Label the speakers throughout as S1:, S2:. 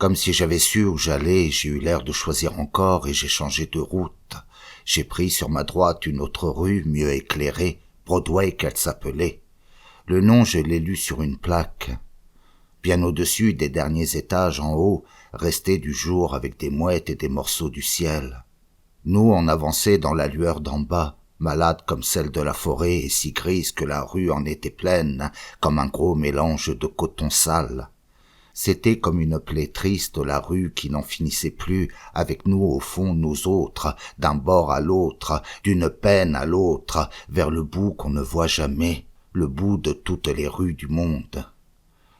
S1: Comme si j'avais su où j'allais, j'ai eu l'air de choisir encore et j'ai changé de route. J'ai pris sur ma droite une autre rue, mieux éclairée, Broadway qu'elle s'appelait. Le nom, je l'ai lu sur une plaque. Bien au-dessus des derniers étages en haut, restaient du jour avec des mouettes et des morceaux du ciel. Nous, on avançait dans la lueur d'en bas, malade comme celle de la forêt et si grise que la rue en était pleine, comme un gros mélange de coton sale. C'était comme une plaie triste la rue qui n'en finissait plus, avec nous au fond, nous autres, d'un bord à l'autre, d'une peine à l'autre, vers le bout qu'on ne voit jamais, le bout de toutes les rues du monde.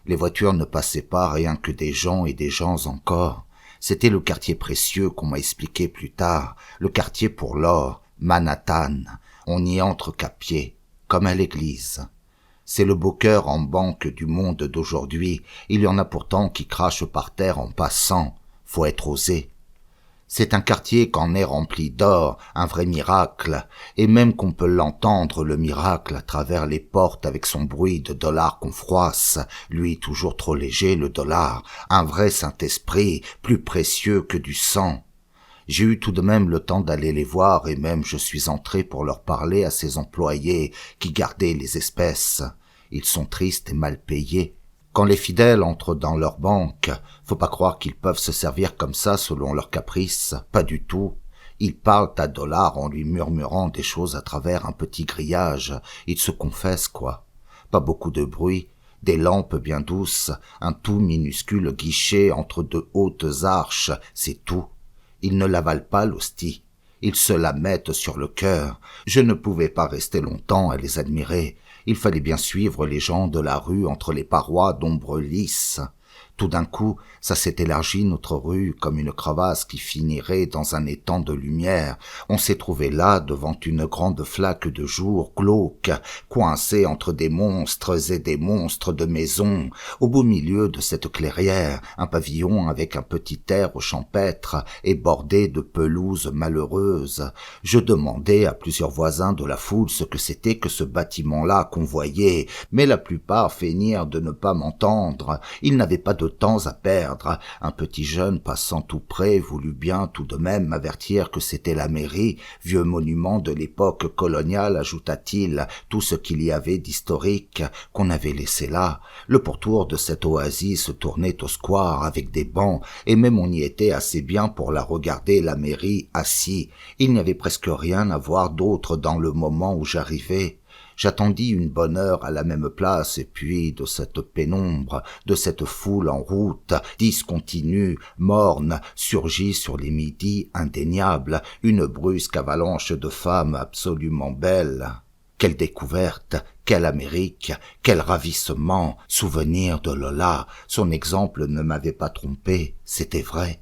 S1: Les voitures ne passaient pas, rien que des gens et des gens encore. C'était le quartier précieux qu'on m'a expliqué plus tard, le quartier pour l'or, Manhattan. On n'y entre qu'à pied, comme à l'église. C'est le beau cœur en banque du monde d'aujourd'hui. Il y en a pourtant qui crachent par terre en passant. Faut être osé. C'est un quartier qu'en est rempli d'or, un vrai miracle, et même qu'on peut l'entendre, le miracle, à travers les portes avec son bruit de dollars qu'on froisse, lui toujours trop léger, le dollar, un vrai Saint-Esprit, plus précieux que du sang. J'ai eu tout de même le temps d'aller les voir et même je suis entré pour leur parler à ces employés qui gardaient les espèces. Ils sont tristes et mal payés. Quand les fidèles entrent dans leur banque, faut pas croire qu'ils peuvent se servir comme ça selon leurs caprices, pas du tout. Ils parlent à Dollar en lui murmurant des choses à travers un petit grillage. Ils se confessent, quoi. Pas beaucoup de bruit, des lampes bien douces, un tout minuscule guichet entre deux hautes arches, c'est tout. Ils ne l'avalent pas, l'hostie. Ils se la mettent sur le cœur. Je ne pouvais pas rester longtemps à les admirer. Il fallait bien suivre les gens de la rue entre les parois d'ombre lisse. Tout d'un coup, ça s'est élargi notre rue comme une crevasse qui finirait dans un étang de lumière. On s'est trouvé là devant une grande flaque de jour glauque, coincée entre des monstres et des monstres de maisons. Au beau milieu de cette clairière, un pavillon avec un petit air champêtre et bordé de pelouses malheureuses. Je demandais à plusieurs voisins de la foule ce que c'était que ce bâtiment-là qu'on voyait, mais la plupart feignirent de ne pas m'entendre. Ils n'avaient pas de temps à perdre. Un petit jeune passant tout près voulut bien tout de même m'avertir que c'était la mairie, vieux monument de l'époque coloniale, ajouta-t-il, tout ce qu'il y avait d'historique qu'on avait laissé là. Le pourtour de cette oasis se tournait au square avec des bancs, et même on y était assez bien pour la regarder, la mairie, assis. Il n'y avait presque rien à voir d'autre dans le moment où j'arrivais. J'attendis une bonne heure à la même place, et puis de cette pénombre, de cette foule en route, discontinue, morne, surgit sur les midis indéniables une brusque avalanche de femmes absolument belles. Quelle découverte, quelle Amérique, quel ravissement, souvenir de Lola, son exemple ne m'avait pas trompé, c'était vrai.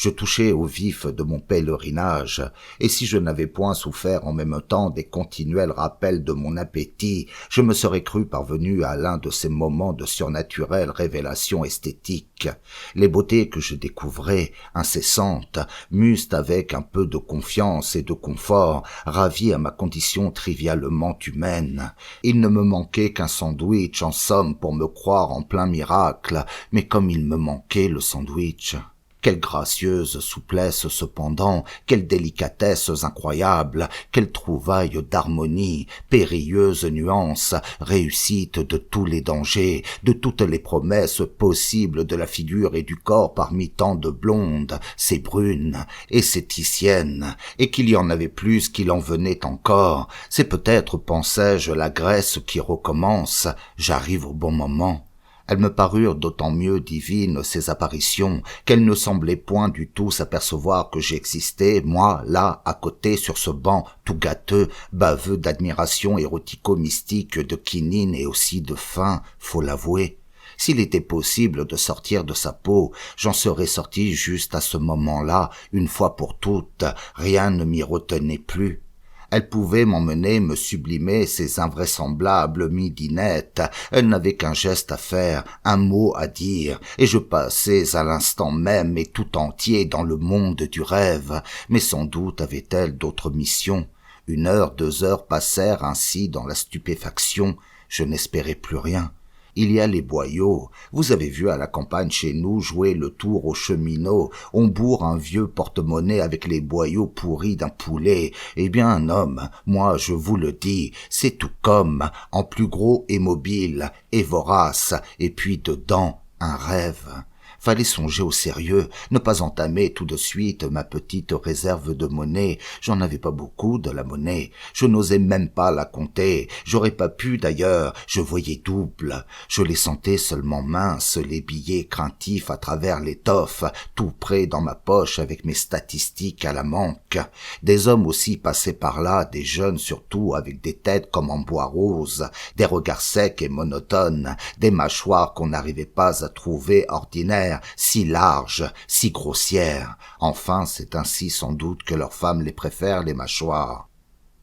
S1: Je touchais au vif de mon pèlerinage, et si je n'avais point souffert en même temps des continuels rappels de mon appétit, je me serais cru parvenu à l'un de ces moments de surnaturelle révélation esthétique. Les beautés que je découvrais, incessantes, m'eussent avec un peu de confiance et de confort, ravi à ma condition trivialement humaine. Il ne me manquait qu'un sandwich, en somme, pour me croire en plein miracle, mais comme il me manquait le sandwich. Quelle gracieuse souplesse cependant, quelles délicatesses incroyables, quelle trouvaille d'harmonie, périlleuse nuance, réussite de tous les dangers, de toutes les promesses possibles de la figure et du corps parmi tant de blondes, ces brunes et ces titiennes, et qu'il y en avait plus qu'il en venait encore. C'est peut-être, pensais-je, la Grèce qui recommence, j'arrive au bon moment. Elles me parurent d'autant mieux divines, ces apparitions, qu'elles ne semblaient point du tout s'apercevoir que j'existais, moi, là, à côté, sur ce banc, tout gâteux, baveux d'admiration érotico-mystique, de quinine et aussi de faim, faut l'avouer. S'il était possible de sortir de sa peau, j'en serais sorti juste à ce moment-là, une fois pour toutes, rien ne m'y retenait plus. Elle pouvait m'emmener, me sublimer ces invraisemblables midinettes. Elle n'avait qu'un geste à faire, un mot à dire, et je passais à l'instant même et tout entier dans le monde du rêve. Mais sans doute avait-elle d'autres missions. 1 heure, 2 heures passèrent ainsi dans la stupéfaction. Je n'espérais plus rien. il y a les boyaux. Vous avez vu à la campagne chez nous jouer le tour au cheminot. On bourre un vieux porte-monnaie avec les boyaux pourris d'un poulet. Eh bien, un homme, moi je vous le dis, c'est tout comme, en plus gros et mobile, et vorace, et puis dedans, un rêve. Fallait songer au sérieux, ne pas entamer tout de suite ma petite réserve de monnaie. J'en avais pas beaucoup de la monnaie. Je n'osais même pas la compter. J'aurais pas pu d'ailleurs. Je voyais double. Je les sentais seulement minces, les billets craintifs à travers l'étoffe, tout près dans ma poche avec mes statistiques à la manque. Des hommes aussi passaient par là, des jeunes surtout, avec des têtes comme en bois rose, des regards secs et monotones, des mâchoires qu'on n'arrivait pas à trouver ordinaires, si larges, si grossières. Enfin, c'est ainsi sans doute que leurs femmes les préfèrent, les mâchoires.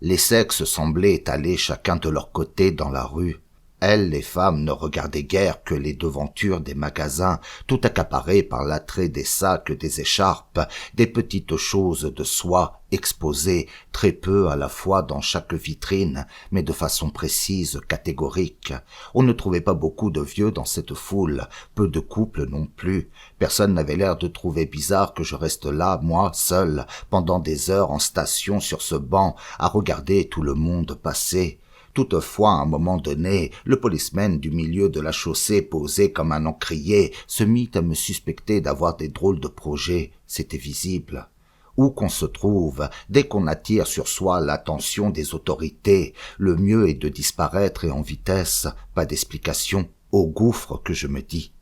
S1: Les sexes semblaient aller chacun de leur côté dans la rue. Elles, les femmes, ne regardaient guère que les devantures des magasins, tout accaparées par l'attrait des sacs, des écharpes, des petites choses de soie exposées, très peu à la fois dans chaque vitrine, mais de façon précise, catégorique. On ne trouvait pas beaucoup de vieux dans cette foule, peu de couples non plus. Personne n'avait l'air de trouver bizarre que je reste là, moi, seul, pendant des heures en station sur ce banc, à regarder tout le monde passer. Toutefois, à un moment donné, le policeman du milieu de la chaussée, posé comme un encrier, se mit à me suspecter d'avoir des drôles de projets. C'était visible. Où qu'on se trouve, dès qu'on attire sur soi l'attention des autorités, le mieux est de disparaître et en vitesse, pas d'explication, au gouffre que je me dis.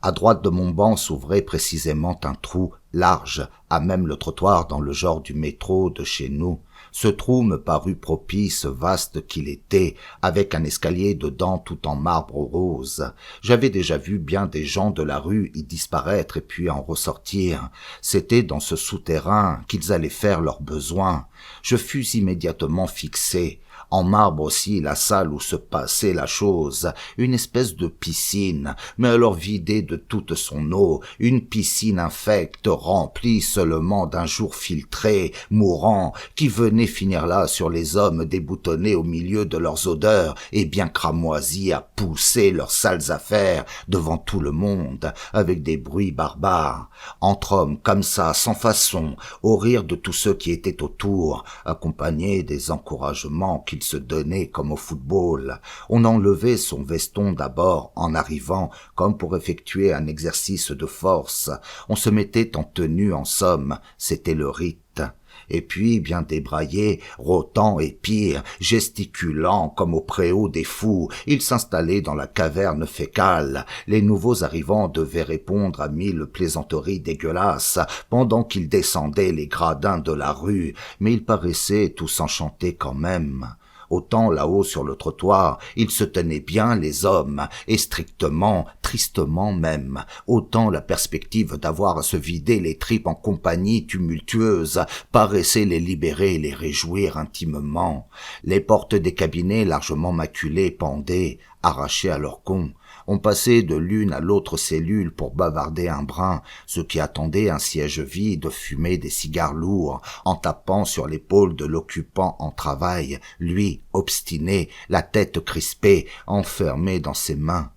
S1: À droite de mon banc s'ouvrait précisément un trou large, à même le trottoir dans le genre du métro de chez nous. Ce trou me parut propice, vaste qu'il était, avec un escalier dedans tout en marbre rose. J'avais déjà vu bien des gens de la rue y disparaître et puis en ressortir. C'était dans ce souterrain qu'ils allaient faire leurs besoins. Je fus immédiatement fixé. En marbre aussi la salle où se passait la chose, une espèce de piscine, mais alors vidée de toute son eau, une piscine infecte, remplie seulement d'un jour filtré, mourant, qui venait finir là sur les hommes déboutonnés au milieu de leurs odeurs et bien cramoisis à pousser leurs sales affaires devant tout le monde, avec des bruits barbares, entre hommes comme ça, sans façon, au rire de tous ceux qui étaient autour, accompagnés des encouragements qu'ils se donnaient comme au football. On enlevait son veston d'abord en arrivant, comme pour effectuer un exercice de force. On se mettait en tenue en somme, c'était le rite. Et puis, bien débraillés, rôtant et pire, gesticulant comme au préau des fous, ils s'installaient dans la caverne fécale. Les nouveaux arrivants devaient répondre à 1000 plaisanteries dégueulasses pendant qu'ils descendaient les gradins de la rue, mais ils paraissaient tous enchantés quand même. Autant là-haut sur le trottoir, ils se tenaient bien les hommes, et strictement, tristement même. Autant la perspective d'avoir à se vider les tripes en compagnie tumultueuse paraissait les libérer et les réjouir intimement. Les portes des cabinets largement maculées pendaient, arrachées à leurs gonds. On passait de l'une à l'autre cellule pour bavarder un brin. Ceux qui attendaient un siège vide fumaient des cigares lourds, en tapant sur l'épaule de l'occupant en travail, lui, obstiné, la tête crispée, enfermé dans ses mains.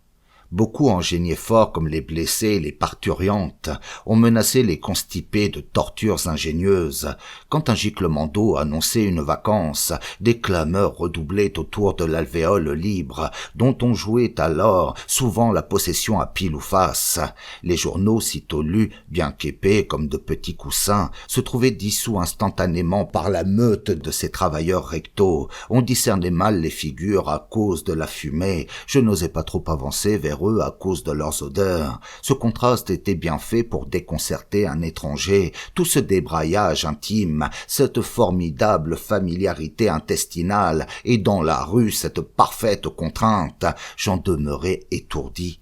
S1: Beaucoup en geignaient fort comme les blessés, les parturiantes. On menaçait les constipés de tortures ingénieuses. Quand un giclement d'eau annonçait une vacance, des clameurs redoublaient autour de l'alvéole libre, dont on jouait alors souvent la possession à pile ou face. Les journaux sitôt lus, bien qu'épais comme de petits coussins, se trouvaient dissous instantanément par la meute de ces travailleurs rectaux. On discernait mal les figures à cause de la fumée. Je n'osais pas trop avancer vers eux à cause de leurs odeurs. Ce contraste était bien fait pour déconcerter un étranger. Tout ce débraillage intime, cette formidable familiarité intestinale, et dans la rue cette parfaite contrainte, j'en demeurais étourdi.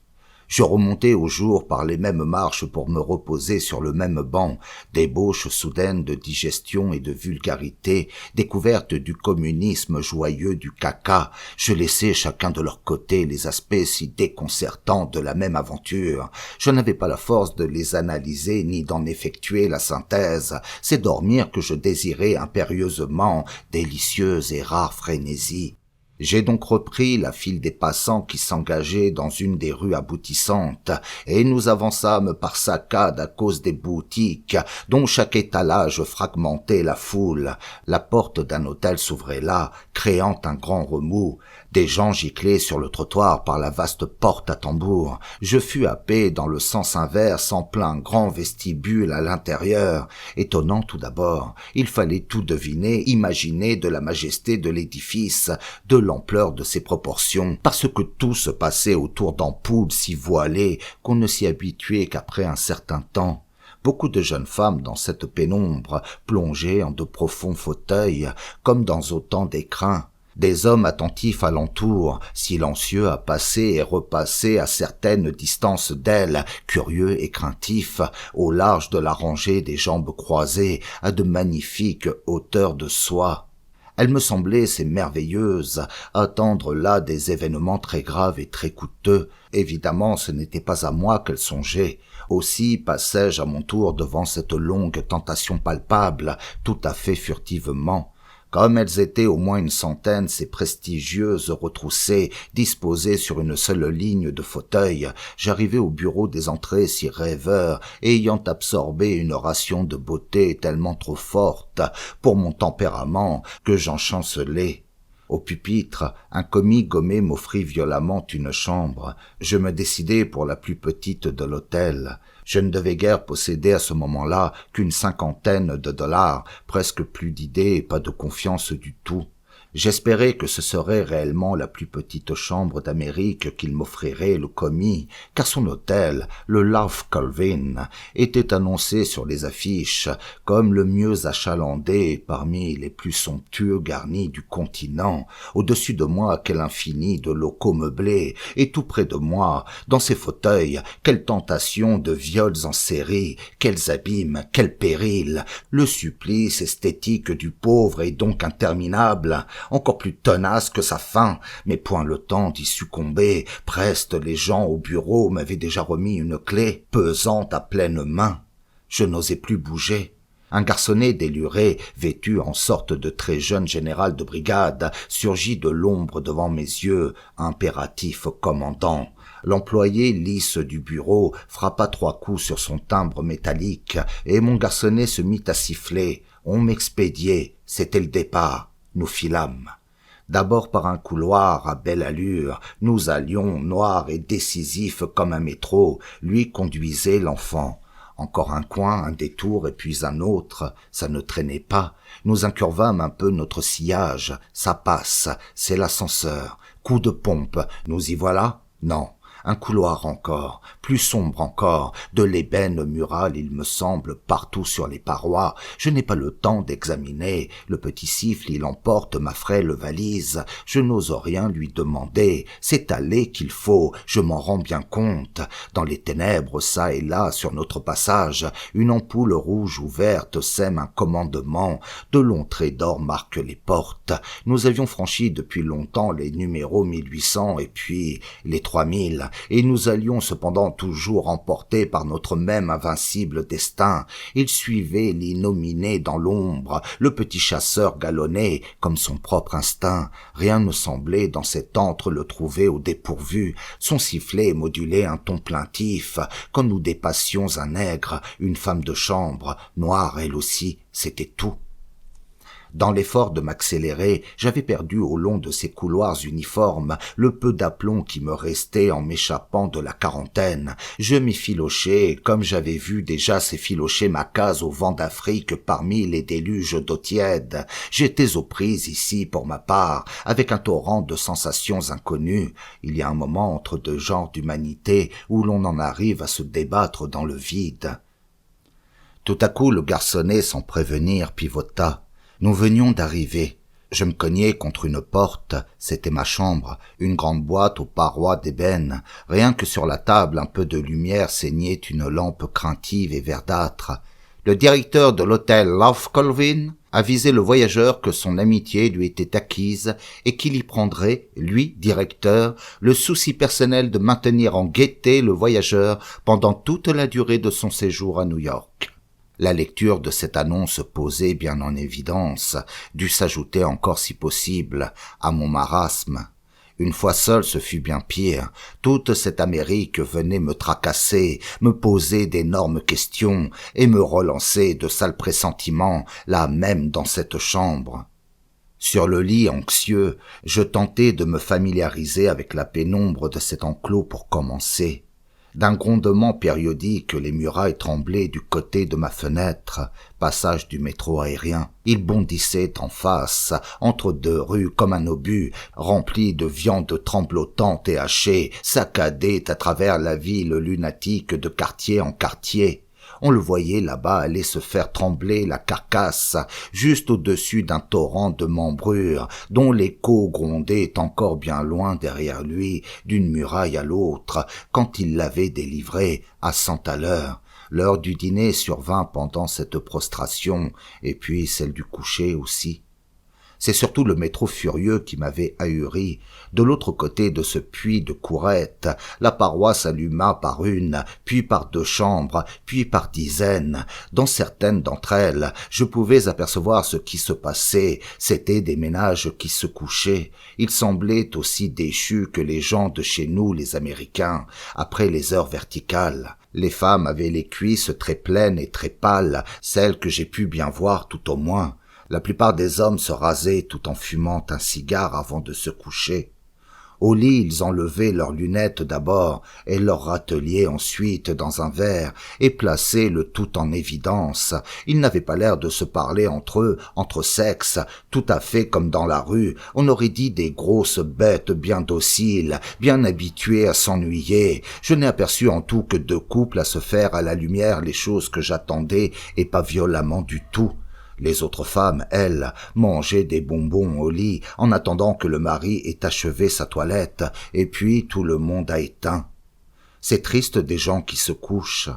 S1: Je remontais au jour par les mêmes marches pour me reposer sur le même banc, débauche soudaine de digestion et de vulgarité, découverte du communisme joyeux du caca. Je laissais chacun de leur côté les aspects si déconcertants de la même aventure. Je n'avais pas la force de les analyser ni d'en effectuer la synthèse. C'est dormir que je désirais impérieusement, délicieuse et rare frénésie. J'ai donc repris la file des passants qui s'engageaient dans une des rues aboutissantes, et nous avançâmes par saccades à cause des boutiques, dont chaque étalage fragmentait la foule. La porte d'un hôtel s'ouvrait là, créant un grand remous. Des gens giclaient sur le trottoir par la vaste porte à tambour. Je fus happé dans le sens inverse en plein grand vestibule à l'intérieur. Étonnant tout d'abord, il fallait tout deviner, imaginer de la majesté de l'édifice, de l'ampleur de ses proportions, parce que tout se passait autour d'ampoules si voilées qu'on ne s'y habituait qu'après un certain temps. Beaucoup de jeunes femmes dans cette pénombre, plongées en de profonds fauteuils, comme dans autant d'écrins. Des hommes attentifs alentour, silencieux à passer et repasser à certaines distances d'elles, curieux et craintifs, au large de la rangée des jambes croisées, à de magnifiques hauteurs de soie. Elles me semblaient, ces merveilleuses, attendre là des événements très graves et très coûteux. Évidemment, ce n'était pas à moi qu'elles songeaient. Aussi passai-je à mon tour devant cette longue tentation palpable, tout à fait furtivement. Comme elles étaient au moins une centaine, ces prestigieuses retroussées, disposées sur une seule ligne de fauteuils, j'arrivai au bureau des entrées si rêveur, ayant absorbé une ration de beauté tellement trop forte pour mon tempérament que j'en chancelai. Au pupitre, un commis gommé m'offrit violemment une chambre. Je me décidai pour la plus petite de l'hôtel. Je ne devais guère posséder à ce moment-là qu'une cinquantaine de dollars, presque plus d'idées et pas de confiance du tout. J'espérais que ce serait réellement la plus petite chambre d'Amérique qu'il m'offrirait le commis, car son hôtel, le Love Colvin, était annoncé sur les affiches comme le mieux achalandé parmi les plus somptueux garnis du continent. Au-dessus de moi, quel infini de locaux meublés, et tout près de moi, dans ces fauteuils, quelle tentation de viols en série, quels abîmes, quels périls. Le supplice esthétique du pauvre est donc interminable, encore plus tenace que sa faim, mais point le temps d'y succomber. Preste, les gens au bureau m'avaient déjà remis une clé, pesante à pleine main. Je n'osais plus bouger. Un garçonnet déluré, vêtu en sorte de très jeune général de brigade, surgit de l'ombre devant mes yeux, impératif commandant. L'employé lisse du bureau frappa 3 coups sur son timbre métallique, et mon garçonnet se mit à siffler. On m'expédiait, c'était le départ. Nous filâmes. D'abord par un couloir à belle allure, nous allions, noirs et décisifs comme un métro, lui conduisait l'enfant. Encore un coin, un détour et puis un autre, ça ne traînait pas. Nous incurvâmes un peu notre sillage, ça passe, c'est l'ascenseur. Coup de pompe, nous y voilà? Non. Un couloir encore, plus sombre encore, de l'ébène mural, il me semble, partout sur les parois. Je n'ai pas le temps d'examiner. Le petit siffle, il emporte ma frêle valise. Je n'ose rien lui demander. C'est aller qu'il faut, je m'en rends bien compte. Dans les ténèbres, çà et là, sur notre passage, une ampoule rouge ouverte sème un commandement. De longs traits d'or marquent les portes. Nous avions franchi depuis longtemps les numéros 1800 et puis les 3000. Et nous allions cependant toujours emportés par notre même invincible destin. Il suivait l'innominé dans l'ombre, le petit chasseur galonnait comme son propre instinct. Rien ne semblait dans cet antre le trouver au dépourvu. Son sifflet modulait un ton plaintif. Quand nous dépassions un nègre, une femme de chambre, noire elle aussi, c'était tout. Dans l'effort de m'accélérer, j'avais perdu au long de ces couloirs uniformes le peu d'aplomb qui me restait en m'échappant de la quarantaine. Je m'effilochai comme j'avais vu déjà s'effilocher ma case au vent d'Afrique parmi les déluges d'eau tiède. J'étais aux prises ici, pour ma part, avec un torrent de sensations inconnues. Il y a un moment entre deux genres d'humanité où l'on en arrive à se débattre dans le vide. Tout à coup, le garçonnet, sans prévenir, pivota. Nous venions d'arriver. Je me cognai contre une porte, c'était ma chambre, une grande boîte aux parois d'ébène. Rien que sur la table, un peu de lumière saignait une lampe craintive et verdâtre. Le directeur de l'hôtel Love Colvin avisait le voyageur que son amitié lui était acquise et qu'il y prendrait, lui, directeur, le souci personnel de maintenir en gaieté le voyageur pendant toute la durée de son séjour à New York. La lecture de cette annonce posée bien en évidence dut s'ajouter encore si possible à mon marasme. Une fois seul, ce fut bien pire. Toute cette Amérique venait me tracasser, me poser d'énormes questions et me relancer de sales pressentiments, là même dans cette chambre. Sur le lit anxieux, je tentais de me familiariser avec la pénombre de cet enclos pour commencer. D'un grondement périodique, les murailles tremblaient du côté de ma fenêtre, passage du métro aérien. Il bondissait en face, entre deux rues comme un obus, rempli de viande tremblotante et hachée, saccadait à travers la ville lunatique de quartier en quartier. On le voyait là-bas aller se faire trembler la carcasse, juste au-dessus d'un torrent de membrures, dont l'écho grondait encore bien loin derrière lui, d'une muraille à l'autre, quand il l'avait délivré à 100 à l'heure. L'heure du dîner survint pendant cette prostration, et puis celle du coucher aussi. C'est surtout le métro furieux qui m'avait ahuri. De l'autre côté de ce puits de courettes, la paroi s'alluma par une, puis par deux chambres, puis par dizaines. Dans certaines d'entre elles, je pouvais apercevoir ce qui se passait. C'étaient des ménages qui se couchaient. Ils semblaient aussi déchus que les gens de chez nous, les Américains, après les heures verticales. Les femmes avaient les cuisses très pleines et très pâles, celles que j'ai pu bien voir tout au moins. La plupart des hommes se rasaient tout en fumant un cigare avant de se coucher. Au lit, ils enlevaient leurs lunettes d'abord et leur râtelier ensuite dans un verre et plaçaient le tout en évidence. Ils n'avaient pas l'air de se parler entre eux, entre sexes, tout à fait comme dans la rue. On aurait dit des grosses bêtes bien dociles, bien habituées à s'ennuyer. Je n'ai aperçu en tout que 2 couples à se faire à la lumière les choses que j'attendais et pas violemment du tout. Les autres femmes, elles, mangeaient des bonbons au lit en attendant que le mari ait achevé sa toilette, et puis tout le monde a éteint. C'est triste des gens qui se couchent.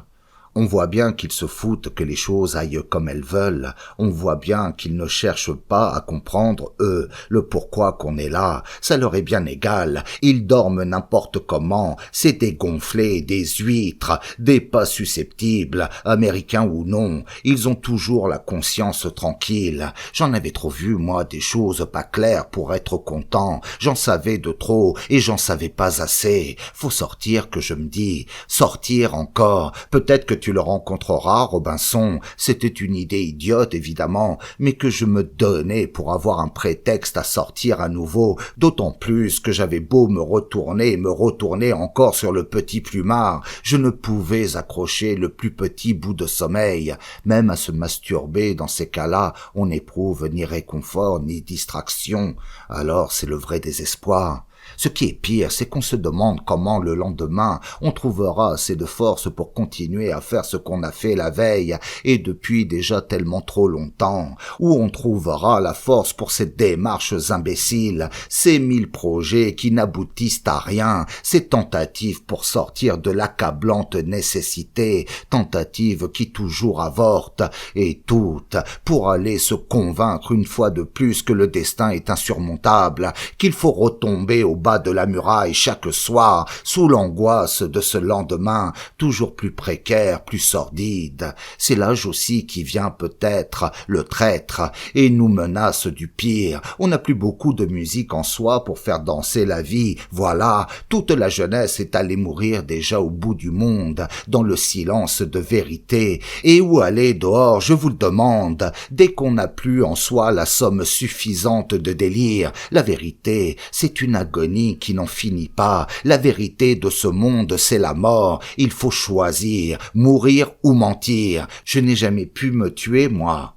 S1: On voit bien qu'ils se foutent que les choses aillent comme elles veulent. On voit bien qu'ils ne cherchent pas à comprendre, eux, le pourquoi qu'on est là. Ça leur est bien égal. Ils dorment n'importe comment. C'est des gonflés, des huîtres, des pas susceptibles, américains ou non. Ils ont toujours la conscience tranquille. J'en avais trop vu, moi, des choses pas claires pour être content. J'en savais de trop et j'en savais pas assez. Faut sortir, que je me dis. Sortir encore. Peut-être que tu le rencontreras, Robinson. C'était une idée idiote, évidemment, mais que je me donnais pour avoir un prétexte à sortir à nouveau, d'autant plus que j'avais beau me retourner encore sur le petit plumard, je ne pouvais accrocher le plus petit bout de sommeil. Même à se masturber, dans ces cas-là, on n'éprouve ni réconfort, ni distraction. Alors c'est le vrai désespoir. Ce qui est pire, c'est qu'on se demande comment le lendemain on trouvera assez de force pour continuer à faire ce qu'on a fait la veille et depuis déjà tellement trop longtemps, où on trouvera la force pour ces démarches imbéciles, ces 1000 projets qui n'aboutissent à rien, ces tentatives pour sortir de l'accablante nécessité, tentatives qui toujours avortent, et toutes pour aller se convaincre une fois de plus que le destin est insurmontable, qu'il faut retomber au bas de la muraille chaque soir, sous l'angoisse de ce lendemain, toujours plus précaire, plus sordide. C'est l'âge aussi qui vient peut-être, le traître, et nous menace du pire. On n'a plus beaucoup de musique en soi pour faire danser la vie. Voilà, toute la jeunesse est allée mourir déjà au bout du monde, dans le silence de vérité. Et où aller dehors, je vous le demande, dès qu'on n'a plus en soi la somme suffisante de délire? La vérité, c'est une agonie qui n'en finit pas. La vérité de ce monde, c'est la mort. Il faut choisir, mourir ou mentir. Je n'ai jamais pu me tuer, moi.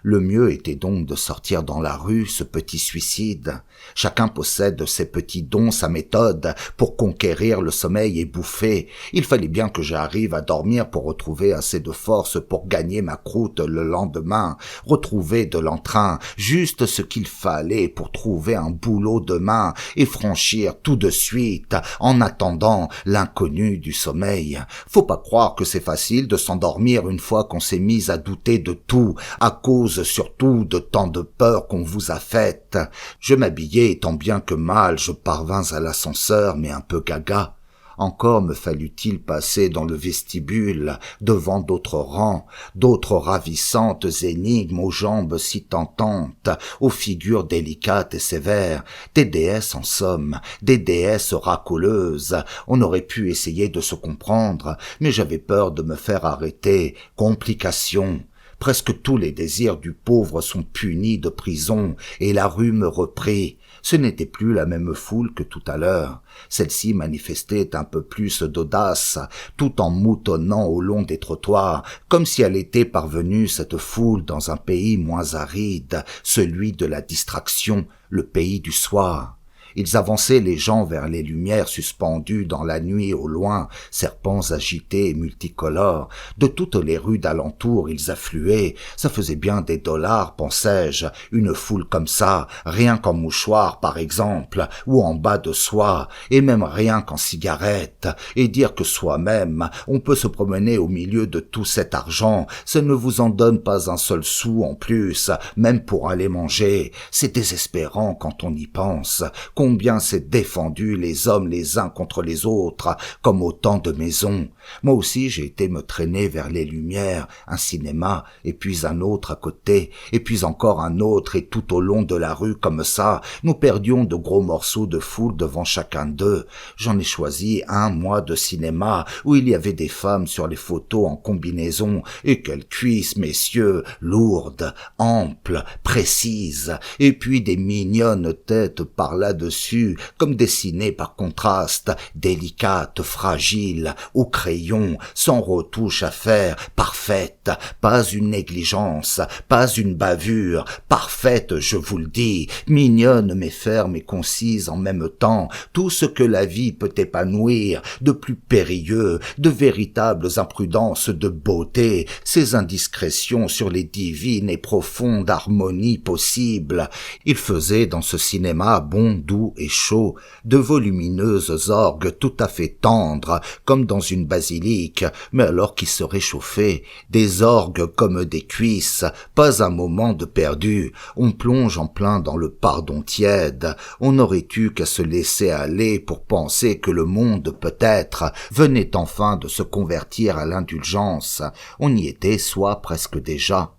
S1: Le mieux était donc de sortir dans la rue, ce petit suicide. Chacun possède ses petits dons, sa méthode, pour conquérir le sommeil et bouffer. Il fallait bien que j'arrive à dormir pour retrouver assez de force pour gagner ma croûte le lendemain, retrouver de l'entrain, juste ce qu'il fallait pour trouver un boulot demain et franchir tout de suite, en attendant l'inconnu du sommeil. Faut pas croire que c'est facile de s'endormir une fois qu'on s'est mis à douter de tout, à cause surtout de tant de peur qu'on vous a faites. Je m'habillais tant bien que mal, je parvins à l'ascenseur, mais un peu gaga. Encore me fallut-il passer dans le vestibule, devant d'autres rangs, d'autres ravissantes énigmes aux jambes si tentantes, aux figures délicates et sévères, des déesses en somme, des déesses racoleuses. On aurait pu essayer de se comprendre, mais j'avais peur de me faire arrêter. Complication. Presque tous les désirs du pauvre sont punis de prison, et la rue me reprit. Ce n'était plus la même foule que tout à l'heure. Celle-ci manifestait un peu plus d'audace, tout en moutonnant au long des trottoirs, comme si elle était parvenue, cette foule, dans un pays moins aride, celui de la distraction, le pays du soir. Ils avançaient les gens vers les lumières suspendues dans la nuit au loin, serpents agités et multicolores. De toutes les rues d'alentour, ils affluaient. Ça faisait bien des dollars, pensais-je, une foule comme ça, rien qu'en mouchoir, par exemple, ou en bas de soie, et même rien qu'en cigarette. Et dire que soi-même, on peut se promener au milieu de tout cet argent, ça ne vous en donne pas un seul sou en plus, même pour aller manger. C'est désespérant quand on y pense. Combien c'est défendu les hommes les uns contre les autres, comme autant de maisons. Moi aussi j'ai été me traîner vers les lumières, un cinéma, et puis un autre à côté, et puis encore un autre, et tout au long de la rue comme ça, nous perdions de gros morceaux de foule devant chacun d'eux. J'en ai choisi un, moi, de cinéma, où il y avait des femmes sur les photos en combinaison, et quelles cuisses, messieurs, lourdes, amples, précises, et puis des mignonnes têtes par là-dessus, comme dessinées par contraste, délicates, fragiles, au crayon, sans retouche à faire, parfaite, pas une négligence, pas une bavure, parfaite, je vous le dis, mignonne mais ferme et concise en même temps, tout ce que la vie peut épanouir, de plus périlleux, de véritables imprudences de beauté, ces indiscrétions sur les divines et profondes harmonies possibles. Il faisait dans ce cinéma bon, doux et chaud, de volumineuses orgues tout à fait tendres, comme dans une basilique, mais alors qui se réchauffaient, des orgues comme des cuisses, pas un moment de perdu, on plonge en plein dans le pardon tiède, on n'aurait eu qu'à se laisser aller pour penser que le monde, peut-être, venait enfin de se convertir à l'indulgence, on y était soit presque déjà.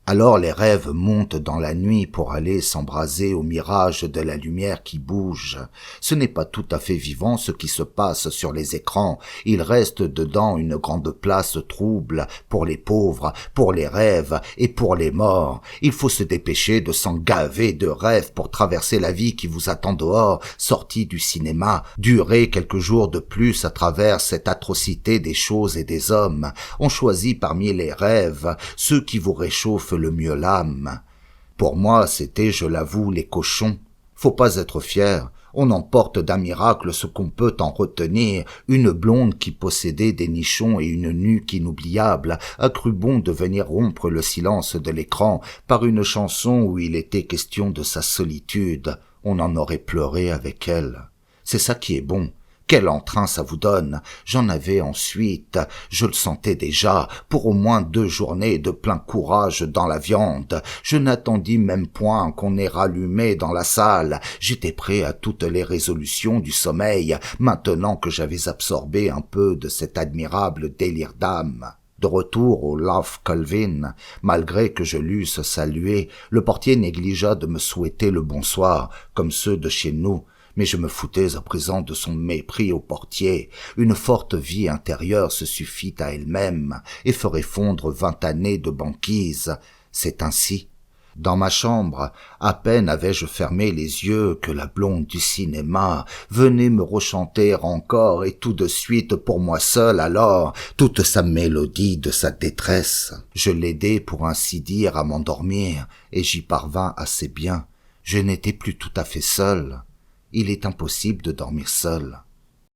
S1: Alors les rêves montent dans la nuit pour aller s'embraser au mirage de la lumière qui bouge. Ce n'est pas tout à fait vivant ce qui se passe sur les écrans. Il reste dedans une grande place trouble pour les pauvres, pour les rêves et pour les morts. Il faut se dépêcher de s'en gaver de rêves pour traverser la vie qui vous attend dehors, sortie du cinéma, durer quelques jours de plus à travers cette atrocité des choses et des hommes. On choisit parmi les rêves ceux qui vous réchauffent le mieux l'âme. Pour moi, c'était, je l'avoue, les cochons. Faut pas être fier. On emporte d'un miracle ce qu'on peut en retenir. Une blonde qui possédait des nichons et une nuque inoubliable a cru bon de venir rompre le silence de l'écran par une chanson où il était question de sa solitude. On en aurait pleuré avec elle. C'est ça qui est bon. Quel entrain ça vous donne! J'en avais ensuite, je le sentais déjà, pour au moins 2 journées de plein courage dans la viande. Je n'attendis même point qu'on ait rallumé dans la salle. J'étais prêt à toutes les résolutions du sommeil, maintenant que j'avais absorbé un peu de cet admirable délire d'âme. De retour au Love Colvin, malgré que je l'eusse salué, le portier négligea de me souhaiter le bonsoir, comme ceux de chez nous. Mais je me foutais à présent de son mépris au portier. Une forte vie intérieure se suffit à elle-même et ferait fondre 20 années de banquise. C'est ainsi. Dans ma chambre, à peine avais-je fermé les yeux que la blonde du cinéma venait me rechanter encore et tout de suite pour moi seul alors, toute sa mélodie de sa détresse. Je l'aidai pour ainsi dire à m'endormir et j'y parvins assez bien. Je n'étais plus tout à fait seul. Il est impossible de dormir seul.